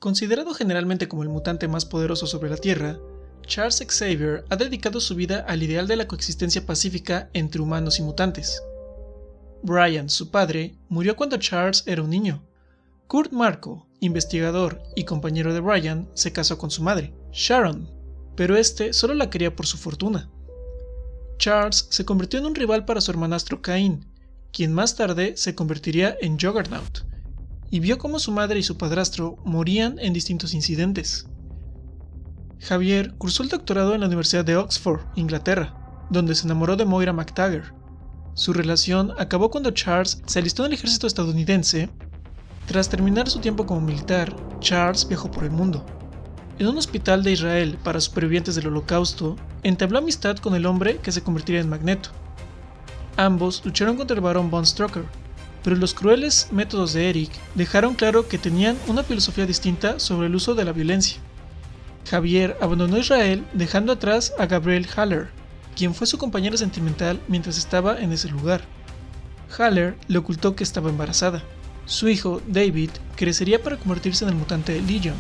Considerado generalmente como el mutante más poderoso sobre la Tierra, Charles Xavier ha dedicado su vida al ideal de la coexistencia pacífica entre humanos y mutantes. Brian, su padre, murió cuando Charles era un niño. Kurt Marco, investigador y compañero de Brian, se casó con su madre, Sharon, pero este solo la quería por su fortuna. Charles se convirtió en un rival para su hermanastro Cain, quien más tarde se convertiría en Juggernaut, y vio cómo su madre y su padrastro morían en distintos incidentes. Javier cursó el doctorado en la Universidad de Oxford, Inglaterra, donde se enamoró de Moira MacTaggert. Su relación acabó cuando Charles se alistó en el ejército estadounidense. Tras terminar su tiempo como militar, Charles viajó por el mundo. En un hospital de Israel para supervivientes del Holocausto, entabló amistad con el hombre que se convertiría en Magneto. Ambos lucharon contra el Barón Von Strucker, pero los crueles métodos de Eric dejaron claro que tenían una filosofía distinta sobre el uso de la violencia. Javier abandonó Israel dejando atrás a Gabrielle Haller, quien fue su compañera sentimental mientras estaba en ese lugar. Haller le ocultó que estaba embarazada. Su hijo, David, crecería para convertirse en el mutante Legion.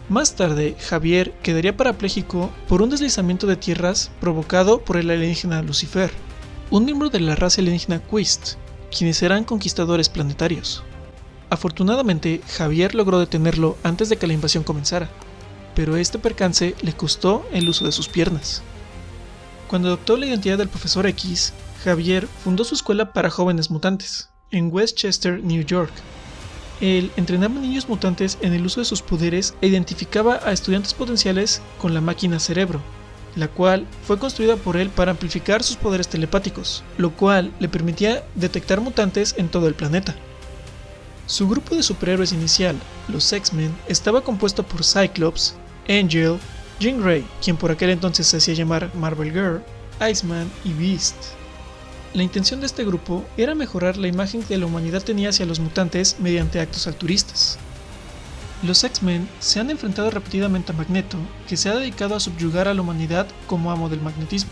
Más tarde, Javier quedaría parapléjico por un deslizamiento de tierras provocado por el alienígena Lucifer, un miembro de la raza alienígena Quist, quienes eran conquistadores planetarios. Afortunadamente, Javier logró detenerlo antes de que la invasión comenzara, pero este percance le costó el uso de sus piernas. Cuando adoptó la identidad del Profesor X, Javier fundó su escuela para jóvenes mutantes, en Westchester, New York. Él entrenaba a niños mutantes en el uso de sus poderes e identificaba a estudiantes potenciales con la máquina Cerebro, la cual fue construida por él para amplificar sus poderes telepáticos, lo cual le permitía detectar mutantes en todo el planeta. Su grupo de superhéroes inicial, los X-Men, estaba compuesto por Cyclops, Angel, Jean Grey, quien por aquel entonces se hacía llamar Marvel Girl, Iceman y Beast. La intención de este grupo era mejorar la imagen que la humanidad tenía hacia los mutantes mediante actos altruistas. Los X-Men se han enfrentado repetidamente a Magneto, que se ha dedicado a subyugar a la humanidad como amo del magnetismo.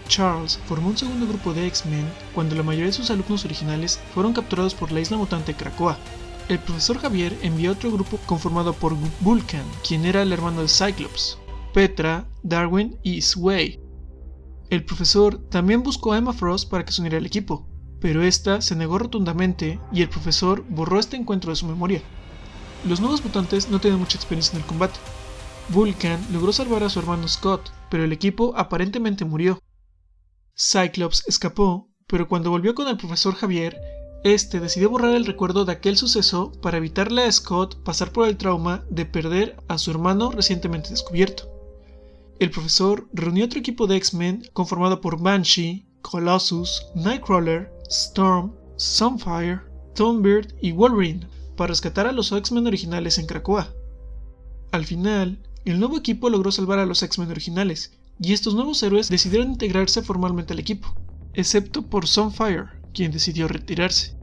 Charles formó un segundo grupo de X-Men cuando la mayoría de sus alumnos originales fueron capturados por la isla mutante Krakoa. El profesor Javier envió otro grupo conformado por Vulcan, quien era el hermano de Cyclops, Petra, Darwin y Sway. El profesor también buscó a Emma Frost para que se uniera al equipo, pero esta se negó rotundamente y el profesor borró este encuentro de su memoria. Los nuevos mutantes no tenían mucha experiencia en el combate. Vulcan logró salvar a su hermano Scott, pero el equipo aparentemente murió. Cyclops escapó, pero cuando volvió con el profesor Javier, este decidió borrar el recuerdo de aquel suceso para evitarle a Scott pasar por el trauma de perder a su hermano recientemente descubierto. El profesor reunió otro equipo de X-Men conformado por Banshee, Colossus, Nightcrawler, Storm, Sunfire, Thunderbird y Wolverine para rescatar a los X-Men originales en Krakoa. Al final, el nuevo equipo logró salvar a los X-Men originales, y estos nuevos héroes decidieron integrarse formalmente al equipo, excepto por Sunfire, quien decidió retirarse.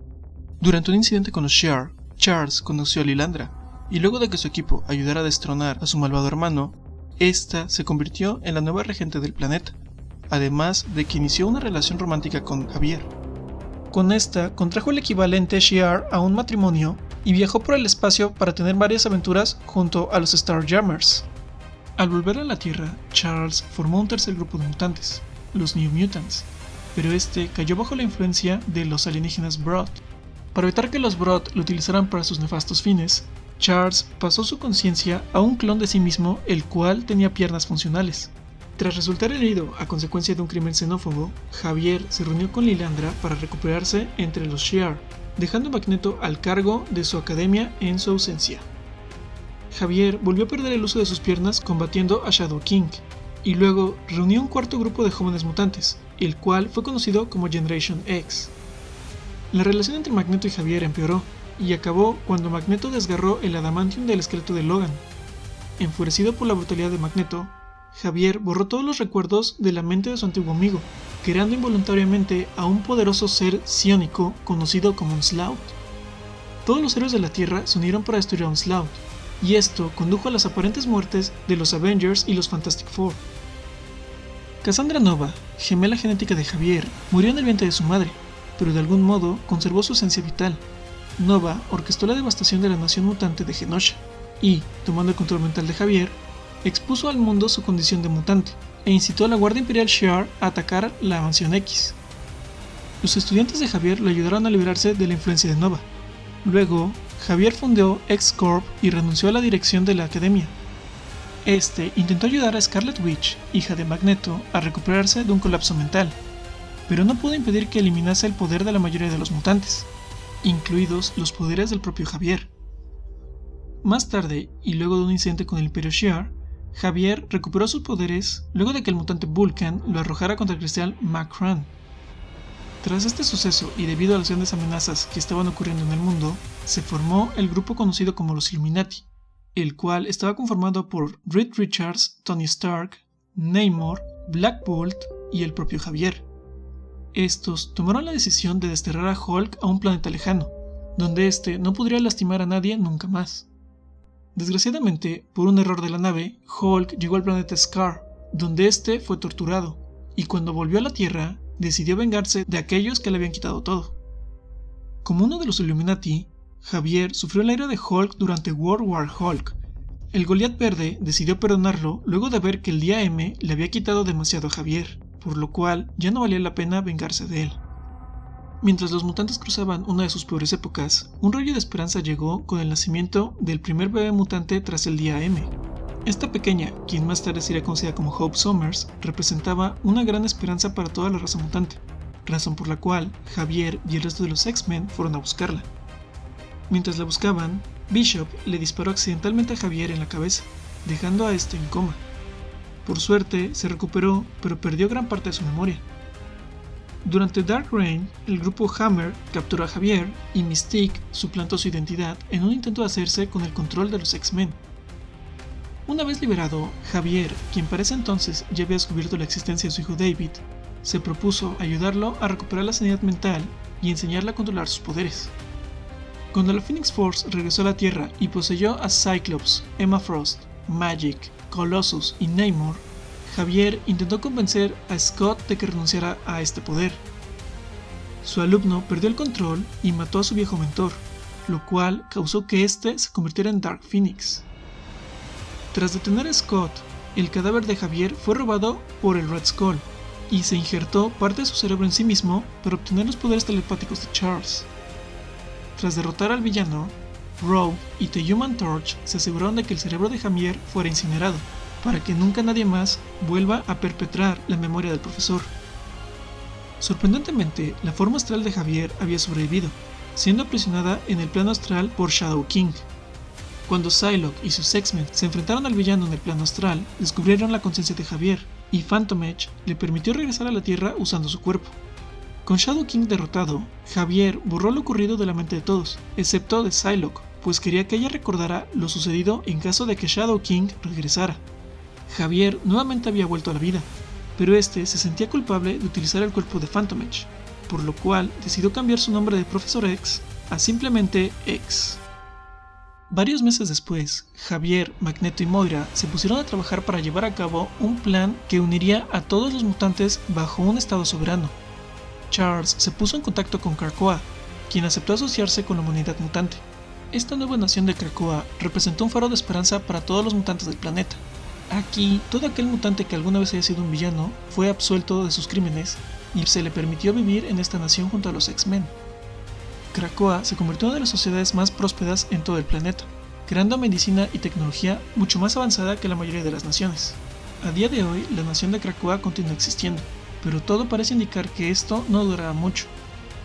Durante un incidente con los Shi'ar, Charles conoció a Lilandra, y luego de que su equipo ayudara a destronar a su malvado hermano, esta se convirtió en la nueva regente del planeta, además de que inició una relación romántica con Javier. Con esta contrajo el equivalente Shi'ar a un matrimonio y viajó por el espacio para tener varias aventuras junto a los Starjammers. Al volver a la Tierra, Charles formó un tercer grupo de mutantes, los New Mutants, pero este cayó bajo la influencia de los alienígenas Brood. Para evitar que los Brood lo utilizaran para sus nefastos fines, Charles pasó su conciencia a un clon de sí mismo, el cual tenía piernas funcionales. Tras resultar herido a consecuencia de un crimen xenófobo, Javier se reunió con Lilandra para recuperarse entre los Shi'ar, dejando a Magneto al cargo de su academia en su ausencia. Javier volvió a perder el uso de sus piernas combatiendo a Shadow King, y luego reunió un cuarto grupo de jóvenes mutantes, el cual fue conocido como Generation X. La relación entre Magneto y Javier empeoró, y acabó cuando Magneto desgarró el adamantium del esqueleto de Logan. Enfurecido por la brutalidad de Magneto, Javier borró todos los recuerdos de la mente de su antiguo amigo, creando involuntariamente a un poderoso ser psiónico conocido como Onslaught. Todos los héroes de la Tierra se unieron para destruir a Onslaught, y esto condujo a las aparentes muertes de los Avengers y los Fantastic Four. Cassandra Nova, gemela genética de Javier, murió en el vientre de su madre, pero de algún modo conservó su esencia vital. Nova orquestó la devastación de la nación mutante de Genosha y, tomando el control mental de Javier, expuso al mundo su condición de mutante e incitó a la Guardia Imperial Shi'ar a atacar la Mansión X. Los estudiantes de Javier lo ayudaron a liberarse de la influencia de Nova. Luego, Javier fundó X-Corp y renunció a la dirección de la academia. Este intentó ayudar a Scarlet Witch, hija de Magneto, a recuperarse de un colapso mental, pero no pudo impedir que eliminase el poder de la mayoría de los mutantes, incluidos los poderes del propio Javier. Más tarde, y luego de un incidente con el Imperio Shi'ar, Javier recuperó sus poderes luego de que el mutante Vulcan lo arrojara contra el cristal Macron. Tras este suceso y debido a las grandes amenazas que estaban ocurriendo en el mundo, se formó el grupo conocido como los Illuminati, el cual estaba conformado por Reed Richards, Tony Stark, Namor, Black Bolt y el propio Javier. Estos tomaron la decisión de desterrar a Hulk a un planeta lejano, donde éste no podría lastimar a nadie nunca más. Desgraciadamente, por un error de la nave, Hulk llegó al planeta Scar, donde éste fue torturado, y cuando volvió a la Tierra, decidió vengarse de aquellos que le habían quitado todo. Como uno de los Illuminati, Javier sufrió la ira de Hulk durante World War Hulk. El Goliath Verde decidió perdonarlo luego de ver que el Día M le había quitado demasiado a Javier, por lo cual ya no valía la pena vengarse de él. Mientras los mutantes cruzaban una de sus peores épocas, un rayo de esperanza llegó con el nacimiento del primer bebé mutante tras el Día M. Esta pequeña, quien más tarde sería conocida como Hope Summers, representaba una gran esperanza para toda la raza mutante, razón por la cual Javier y el resto de los X-Men fueron a buscarla. Mientras la buscaban, Bishop le disparó accidentalmente a Javier en la cabeza, dejando a este en coma. Por suerte, se recuperó, pero perdió gran parte de su memoria. Durante Dark Reign, el grupo Hammer capturó a Javier y Mystique suplantó su identidad en un intento de hacerse con el control de los X-Men. Una vez liberado, Javier, quien para ese entonces ya había descubierto la existencia de su hijo David, se propuso ayudarlo a recuperar la sanidad mental y enseñarle a controlar sus poderes. Cuando la Phoenix Force regresó a la Tierra y poseyó a Cyclops, Emma Frost, Magic, Colossus y Namor, Javier intentó convencer a Scott de que renunciara a este poder. Su alumno perdió el control y mató a su viejo mentor, lo cual causó que éste se convirtiera en Dark Phoenix. Tras detener a Scott, el cadáver de Javier fue robado por el Red Skull y se injertó parte de su cerebro en sí mismo para obtener los poderes telepáticos de Charles. Tras derrotar al villano, Rogue y The Human Torch se aseguraron de que el cerebro de Javier fuera incinerado, para que nunca nadie más vuelva a perpetrar la memoria del profesor. Sorprendentemente, la forma astral de Javier había sobrevivido, siendo aprisionada en el plano astral por Shadow King. Cuando Psylocke y sus X-Men se enfrentaron al villano en el plano astral, descubrieron la conciencia de Javier, y Phantom Edge le permitió regresar a la Tierra usando su cuerpo. Con Shadow King derrotado, Javier borró lo ocurrido de la mente de todos, excepto de Psylocke, pues quería que ella recordara lo sucedido en caso de que Shadow King regresara. Javier nuevamente había vuelto a la vida, pero este se sentía culpable de utilizar el cuerpo de Phantom Edge, por lo cual decidió cambiar su nombre de Profesor X a simplemente X. Varios meses después, Javier, Magneto y Moira se pusieron a trabajar para llevar a cabo un plan que uniría a todos los mutantes bajo un estado soberano. Charles se puso en contacto con Krakoa, quien aceptó asociarse con la humanidad mutante. Esta nueva nación de Krakoa representó un faro de esperanza para todos los mutantes del planeta. Aquí, todo aquel mutante que alguna vez haya sido un villano fue absuelto de sus crímenes y se le permitió vivir en esta nación junto a los X-Men. Krakoa se convirtió en una de las sociedades más prósperas en todo el planeta, creando medicina y tecnología mucho más avanzada que la mayoría de las naciones. A día de hoy, la nación de Krakoa continúa existiendo, pero todo parece indicar que esto no durará mucho,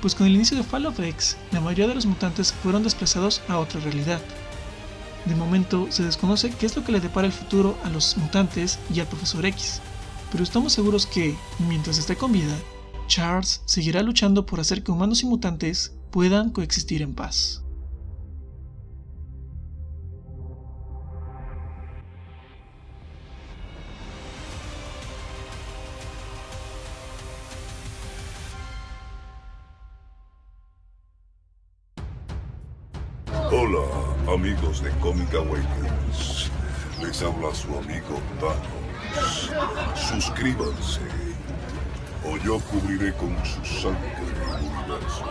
pues con el inicio de Fall of X, la mayoría de los mutantes fueron desplazados a otra realidad. De momento se desconoce qué es lo que le depara el futuro a los mutantes y al Profesor X, pero estamos seguros que, mientras esté con vida, Charles seguirá luchando por hacer que humanos y mutantes puedan coexistir en paz. Hola, amigos de Comic Awakens. Les habla su amigo Thanos. Suscríbanse, o yo cubriré con su sangre el universo.